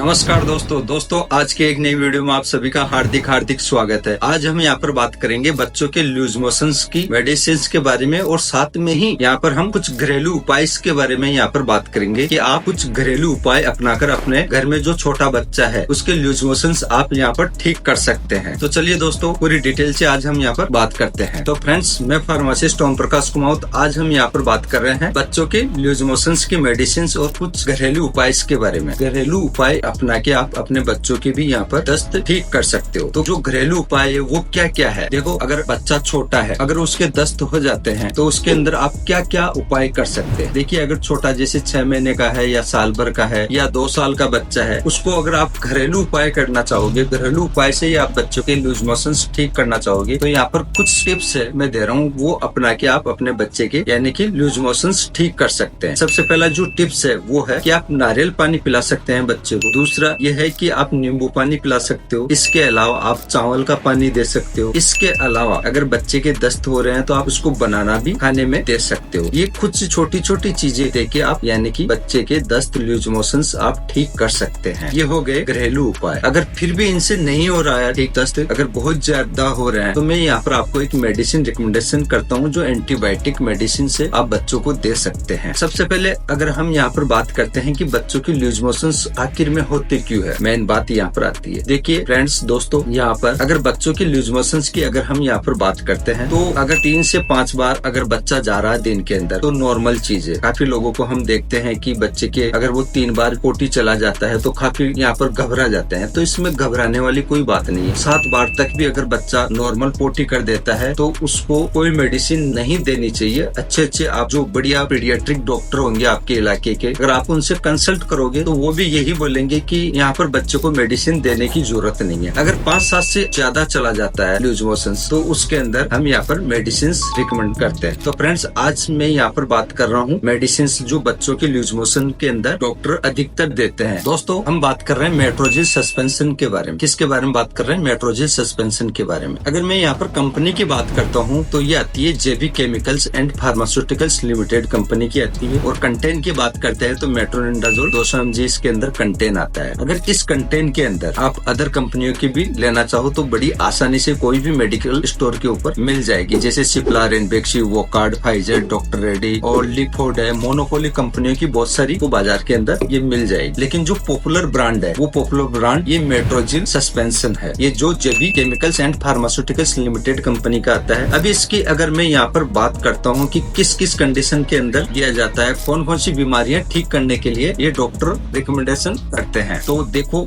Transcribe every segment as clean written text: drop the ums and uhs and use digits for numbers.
नमस्कार दोस्तों आज के एक नई वीडियो में आप सभी का हार्दिक स्वागत है। आज हम यहाँ पर बात करेंगे बच्चों के लूज मोशंस की मेडिसिन के बारे में और साथ में ही यहाँ पर हम कुछ घरेलू उपाय के बारे में यहाँ पर बात करेंगे कि आप कुछ घरेलू उपाय अपनाकर अपने घर में जो छोटा बच्चा है उसके लूज मोशंस आप यहाँ पर ठीक कर सकते हैं। तो चलिए दोस्तों पूरी डिटेल से आज हम यहाँ पर बात करते हैं। तो फ्रेंड्स, मैं फार्मासिस्ट ओम प्रकाश कुमावत आज हम यहाँ पर बात कर रहे हैं बच्चों के लूज मोशंस की मेडिसिन और कुछ घरेलू उपाय के बारे में। घरेलू उपाय अपना के आप अपने बच्चों के भी यहाँ पर दस्त ठीक कर सकते हो। तो जो घरेलू उपाय है वो क्या क्या है? देखो, अगर बच्चा छोटा है, अगर उसके दस्त हो जाते हैं तो उसके अंदर आप क्या क्या उपाय कर सकते हैं। देखिए, अगर छोटा जैसे 6 महीने का है या साल भर का है या 2 साल का बच्चा है, उसको अगर आप घरेलू उपाय करना चाहोगे, घरेलू उपाय से ही आप बच्चों के लूज मोशंस ठीक करना चाहोगे, तो यहाँ पर कुछ टिप्स है मैं दे रहा हूँ, वो अपना के आप अपने बच्चे के यानी कि लूज मोशंस ठीक कर सकते हैं। सबसे पहला जो टिप्स है वो है कि आप नारियल पानी पिला सकते हैं बच्चे को। दूसरा ये है कि आप नींबू पानी पिला सकते हो। इसके अलावा आप चावल का पानी दे सकते हो। इसके अलावा अगर बच्चे के दस्त हो रहे हैं तो आप उसको बनाना भी खाने में दे सकते हो। ये कुछ छोटी छोटी चीजें देके आप यानी कि बच्चे के दस्त लूज मोशंस आप ठीक कर सकते हैं। ये हो गए घरेलू उपाय। अगर फिर भी इनसे नहीं हो रहा है ठीक दस्त, अगर बहुत ज्यादा हो रहे हैं, तो मैं यहाँ पर आपको एक मेडिसिन रिकमेंडेशन करता हूँ जो एंटीबायोटिक मेडिसिन से आप बच्चों को दे सकते हैं। सबसे पहले अगर हम यहाँ पर बात करते हैं कि बच्चों की लूज मोशंस आखिर में होते क्यों है, मेन बात यहाँ पर आती है। देखिए फ्रेंड्स, दोस्तों, यहाँ पर अगर बच्चों की लूज मोशंस की अगर हम यहाँ पर बात करते हैं तो अगर 3 से 5 बार अगर बच्चा जा रहा है दिन के अंदर तो नॉर्मल चीज है। काफी लोगों को हम देखते हैं कि बच्चे के अगर वो 3 बार पोटी चला जाता है तो काफी यहाँ पर घबरा जाते हैं। तो इसमें घबराने वाली कोई बात नहीं है। 7 बार तक भी अगर बच्चा नॉर्मल पोटी कर देता है तो उसको कोई मेडिसिन नहीं देनी चाहिए। अच्छे आप जो बढ़िया पीडियाट्रिक डॉक्टर होंगे आपके इलाके के, अगर आप उनसे कंसल्ट करोगे तो वो भी यही बोलेंगे कि यहाँ पर बच्चे को मेडिसिन देने की जरूरत नहीं है। अगर 5-7 से ज्यादा चला जाता है लूज मोशंस तो उसके अंदर हम यहाँ पर मेडिसिन रिकमेंड करते हैं। तो फ्रेंड्स, आज मैं यहाँ पर बात कर रहा हूँ मेडिसिन जो बच्चों के लूज मोशन के अंदर डॉक्टर अधिकतर देते हैं। दोस्तों, हम बात कर रहे हैं मेट्रोजिल सस्पेंशन के बारे में। किसके बारे में बात कर रहे हैं? मेट्रोजिल सस्पेंशन के बारे में। अगर मैं यहाँ पर कंपनी की बात करता हूँ तो ये आती है JB chemicals and pharmaceuticals limited company की आती है। और कंटेंट की बात करते हैं तो मेट्रोनिडाजोल 200 mg इसके अंदर कंटेंट आता है। अगर इस कंटेंट के अंदर आप अदर कंपनियों की भी लेना चाहो तो बड़ी आसानी से कोई भी मेडिकल स्टोर के ऊपर मिल जाएगी, जैसे सिप्ला, रेनबेक्सी, वोकार्ड, फाइजर, डॉक्टर रेडी और लिफोर्ड है। मोनोपोली कंपनियों की बहुत सारी को बाजार के अंदर ये मिल जाएगी। लेकिन जो पॉपुलर ब्रांड है वो पॉपुलर ब्रांड ये मेट्रोजिल सस्पेंशन है, ये जो JB chemicals and pharmaceuticals limited company का आता है। अब इसकी अगर मैं यहाँ पर बात करता हूँ कि किस किस कंडीशन के अंदर दिया जाता है, कौन कौन सी बीमारियां ठीक करने के लिए ये डॉक्टर रिकमेंडेशन करते हैं। तो देखो,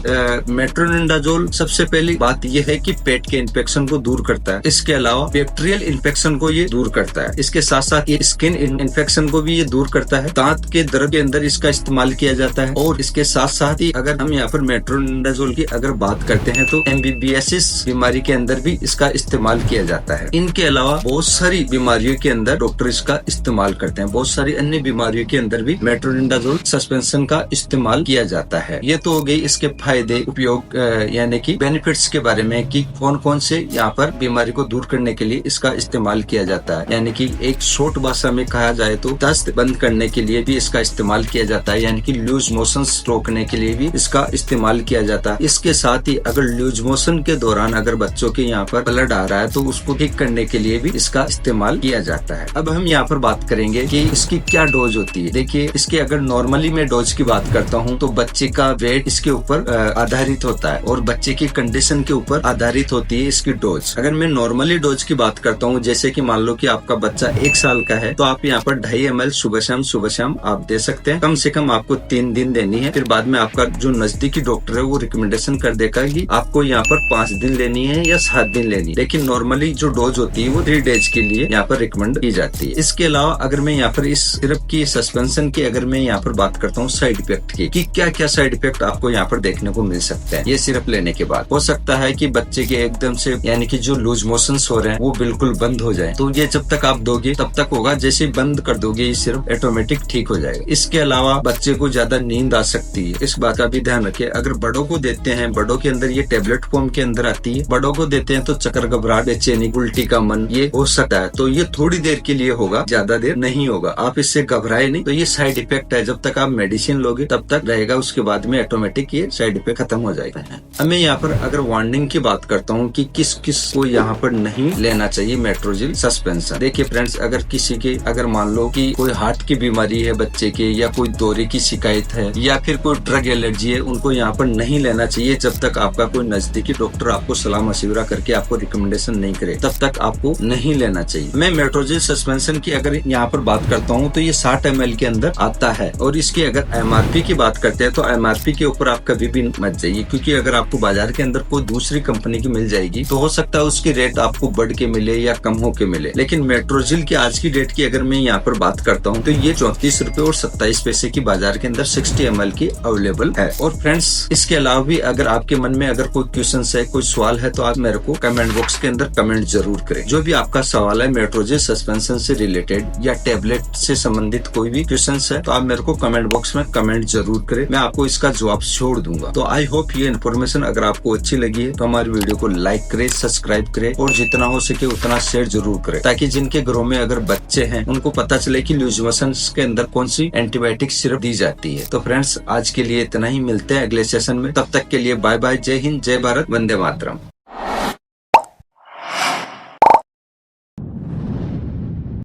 मेट्रोनिडाजोल सबसे पहली बात ये है कि पेट के इन्फेक्शन को दूर करता है। इसके अलावा बैक्टीरियल इन्फेक्शन को ये दूर करता है। इसके साथ साथ ये स्किन इन्फेक्शन को भी ये दूर करता है। दांत के दर्द के अंदर इसका इस्तेमाल किया जाता है। और इसके साथ साथ ही अगर हम यहाँ पर मेट्रोनिडाजोल की अगर बात करते हैं तो एमबीबीएस बीमारी के अंदर भी इसका इस्तेमाल किया जाता है। इनके अलावा बहुत सारी बीमारियों के अंदर डॉक्टर इसका इस्तेमाल करते हैं। बहुत सारी अन्य बीमारियों के अंदर भी मेट्रोनिडाजोल सस्पेंशन का इस्तेमाल किया जाता है। ये तो हो गई इसके फायदे, उपयोग यानी कि बेनिफिट्स के बारे में कि कौन कौन से यहाँ पर बीमारी को दूर करने के लिए इसका इस्तेमाल किया जाता है। यानी कि एक शॉर्ट भाषा में कहा जाए तो दस्त बंद करने के लिए भी इसका इस्तेमाल किया जाता है, यानी कि लूज मोशंस रोकने के लिए भी इसका इस्तेमाल किया जाता है। इसके साथ ही अगर लूज मोशन के दौरान अगर बच्चों के यहाँ पर ब्लड आ रहा है तो उसको ठीक करने के लिए भी इसका इस्तेमाल किया जाता है। अब हम यहाँ पर बात करेंगे कि इसकी क्या डोज होती है। देखिए, इसके अगर नॉर्मली मैं डोज की बात करता हूँ तो बच्चे का वेट इसके ऊपर आधारित होता है और बच्चे की कंडीशन के ऊपर आधारित होती है इसकी डोज। अगर मैं नॉर्मली डोज की बात करता हूँ, जैसे कि मान लो कि आपका बच्चा 1 साल का है तो आप यहाँ पर 2.5 ml सुबह शाम आप दे सकते हैं। कम से कम आपको 3 दिन देनी है। फिर बाद में आपका जो नजदीकी डॉक्टर है वो रिकमेंडेशन कर देगा कि आपको यहाँ पर 5 दिन लेनी है या 7 दिन लेनी है। लेकिन नॉर्मली जो डोज होती है वो 3 डेज के लिए यहाँ पर रिकमेंड की जाती है। इसके अलावा अगर मैं यहाँ पर इस सिरप की सस्पेंशन की अगर मैं यहाँ पर बात करता हूँ साइड इफेक्ट की, कि क्या क्या साइड इफेक्ट आपको यहाँ पर देखने को मिल सकते हैं ये सिरप लेने के बाद। हो सकता है कि बच्चे के एकदम से यानी कि जो लूज मोशंस हो रहे हैं वो बिल्कुल बंद हो जाए। तो ये जब तक आप दोगे तब तक होगा, जैसे ही बंद कर दोगे ये सिर्फ ऑटोमेटिक ठीक हो जाएगा। इसके अलावा बच्चे को ज्यादा नींद आ सकती है, इस बात का भी ध्यान रखिए। अगर बड़ों को देते हैं, बड़ों के अंदर ये टेबलेट फॉर्म के अंदर आती है, बड़ों को देते हैं तो चक्कर, घबराहट, बेचैनी, उल्टी का मन ये हो सकता है। तो ये थोड़ी देर के लिए होगा, ज्यादा देर नहीं होगा। आप इससे घबराए नहीं। तो ये साइड इफेक्ट है, जब तक आप मेडिसिन लोगे तब तक रहेगा, उसके बाद में ऑटोमेटिक ये साइड इफेक्ट खत्म हो जाएगा। अब मैं यहाँ पर अगर वार्निंग की बात करता हूँ कि किस किस को यहाँ पर नहीं लेना चाहिए मेट्रोजिल सस्पेंशन। देखिए फ्रेंड्स, अगर किसी के अगर मान लो कि कोई हार्ट की बीमारी है बच्चे के, या कोई दौरे की शिकायत है, या फिर कोई ड्रग एलर्जी है, उनको यहाँ पर नहीं लेना चाहिए जब तक आपका कोई नजदीकी डॉक्टर आपको सलाह मशविरा करके आपको रिकमेंडेशन नहीं करे, तब तक आपको नहीं लेना चाहिए। मैं मेट्रोजिल सस्पेंशन की अगर यहाँ पर बात करता हूँ तो ये 60 ml के अंदर आता है, और इसकी अगर MRP की बात करते हैं तो MRP के ऊपर आप कभी भी मत जाइए, क्योंकि अगर आपको बाजार के अंदर कोई दूसरी कंपनी की मिल जाएगी तो हो सकता है उसकी रेट आपको बढ़ के मिले या कम हो के मिले। लेकिन मेट्रोजिल की आज की डेट की अगर मैं यहाँ पर बात करता हूँ तो ये 34 रुपए और 27 पैसे की बाजार के अंदर 60 ml की अवेलेबल है। और फ्रेंड्स, इसके अलावा भी अगर आपके मन में अगर कोई क्वेश्चन है, कोई सवाल है, तो आप मेरे को कमेंट बॉक्स के अंदर कमेंट जरूर करें। जो भी आपका सवाल है मेट्रोजिल सस्पेंशन से रिलेटेड या टेबलेट से संबंधित कोई भी क्वेश्चन है, तो आप मेरे को कमेंट बॉक्स में कमेंट जरूर करें, मैं आपको इसका जवाब छोड़ दूंगा। तो आई होप ये इन्फॉर्मेशन अगर आपको अच्छी लगी है तो हमारी वीडियो को लाइक करें, सब्सक्राइब करें, और जितना हो सके उतना शेयर जरूर करें, ताकि जिनके घरों में अगर बच्चे हैं उनको पता चले कि लूज मोशन के अंदर कौन सी एंटीबायोटिक सिरप दी जाती है। तो फ्रेंड्स, आज के लिए इतना ही, मिलते हैं अगले सेशन में। तब तक के लिए बाय बाय, जय हिंद, जय भारत, वंदे मातरम।